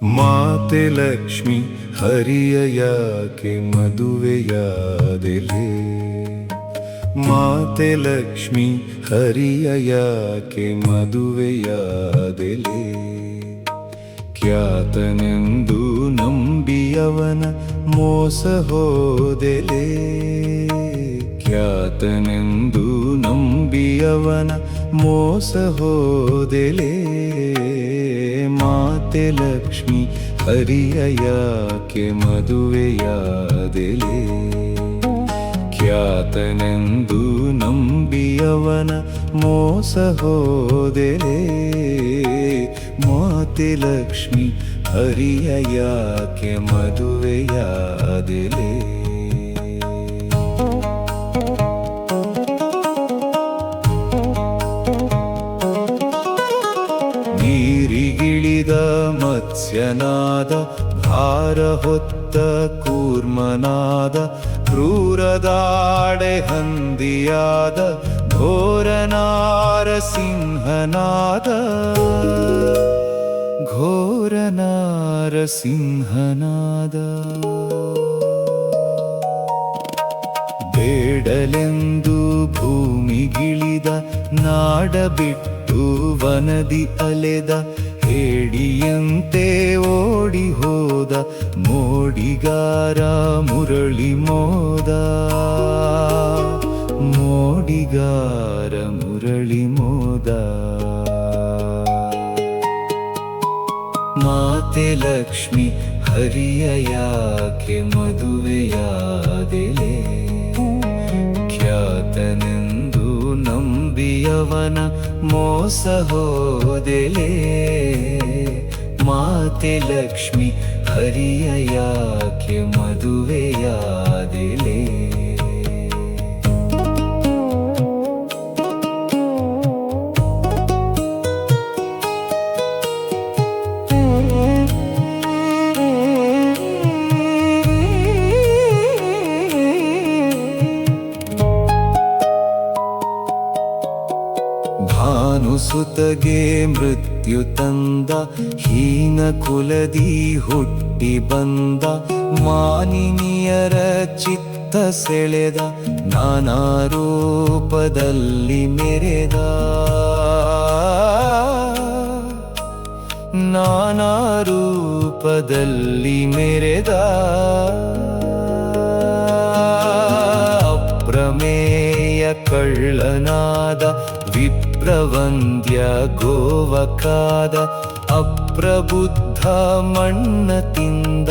ಮಾತೆ ಲಕ್ಷ್ಮಿ ಹರಿಯ ಯಾಕೆ ಮದುವೆಯಾದೆಲೆ? ಮಾತೆ ಲಕ್ಷ್ಮಿ ಹರಿಯ ಯಾಕೆ ಮದುವೆಯಾದೆಲೆ? ಖ್ಯಾತನೆಂದು ನಂಬಿಯವನ ಮೋಸ ಹೋದೆಲೆ. ಖ್ಯಾತನೆಂದು ನಂಬಿಯವನ ಮೋಸ ಹೋದೆಲೆ. ಮಾತೆ ಲಕ್ಷ್ಮಿ ಹರಿಯ ಯಾಕೆ ಮದುವೆಯಾದೆಲೆ? ಖ್ಯಾತನೆಂದು ನಂಬಿಯವನ ಮೋಸ ಹೋದೆಲೆ. ಮಾತೆ ಲಕ್ಷ್ಮಿ ಹರಿಯ ಯಾಕೆ ಮದುವೆಯಾದೆಲೆ? ನೀರಿಗಿಳಿದ ಮತ್ಸ್ಯನಾದ, ಭಾರ ಹೊತ್ತ ಕೂರ್ಮನಾದ, ಕ್ರೂರದಾಡೆ ಹಂದಿಯಾದ, ಘೋರ ನಾರಸಿಂಹನಾದ, ಘೋರ ನಾರಸಿಂಹನಾದ. ಬೇಡಲೆಂದು ಭೂಮಿಗಿಳಿದ, ನಾಡ ಬಿಟ್ಟು ವನದಿ ಅಲೆದ, ಹೇಡಿಯಂತೆ ಓಡಿ ಹೋದ, ಮೋಡಿಗಾರ ಮುರಳಿ ಮೋದ, ಮೋಡಿಗಾರ ಮುರಳಿ ಮೋದ. ಮಾತೆ ಲಕ್ಷ್ಮಿ ಹರಿಯ ಯಾಕೆ ಮದುವೆಯಾದೆಲೆ? ಖ್ಯಾತನೆಂದು ನಂಬಿಯವನ ಮೋಸ ಹೋದೆಲೆ. ಮಾತೆ ಲಕ್ಷ್ಮಿ ಹರಿಯ ಯಾಕೆ ಮದುವೆಯಾದೆಲೆ? ಭಾನುಸುತಗೆ ಮೃತ್ಯು ತಂದ, ಹೀನ ಕುಲದಿ ಹುಟ್ಟಿ ಬಂದ, ಮಾನಿನಿಯರ ಚಿತ್ತ ಸೆಳೆದ, ನಾನಾ ರೂಪದಲ್ಲಿ ಮೆರೆದ, ನಾನಾ ರೂಪದಲ್ಲಿ ಮೆರೆದ. ಅಪ್ರಮೇಯ ಕಳ್ಳನಾದ, ವಿಪ್ರವಂದ್ಯ ಗೋವಕಾದ, ಅಪ್ರಬುದ್ಧ ಮಣ್ಣ ತಿಂದ,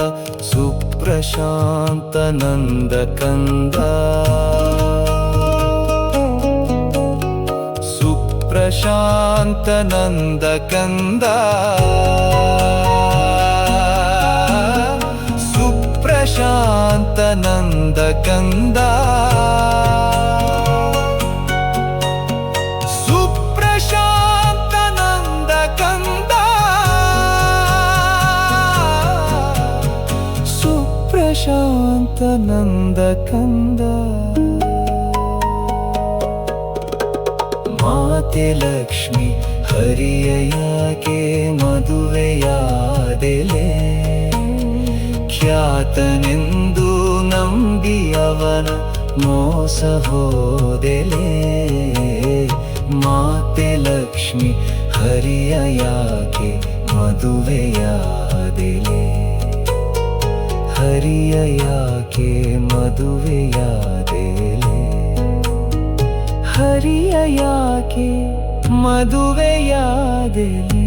ಸುಪ್ರಶಾಂತ ನಂದ ಕಂದ, ಸುಪ್ರಶಾಂತ ನಂದ ಕಂದ, ಸುಪ್ರಶಾಂತ ನಂದ ಕಂದ. ಸುಪ್ರಶಾಂತ ನಂದ ಕಂದ. ಮಾತೆ ಲಕ್ಷ್ಮಿ ಹರಿಯ ಯಾಕೆ ಮದುವೆಯಾದೆಲೆ? ಖ್ಯಾತನೆಂದು ನಂಬಿಯವನ ಮೋಸ ಹೋದೆಲೆ. ಮಾತೆ ಲಕ್ಷ್ಮಿ ಹರಿಯ ಯಾಕೆ ಮದುವೆಯಾದೆಲೆ? ಹರಿಯ ಯಾಕೆ ಮದುವೆಯಾದೆಲೆ? ಹರಿಯ ಯಾಕೆ ಮದುವೆಯಾದೆಲೆ?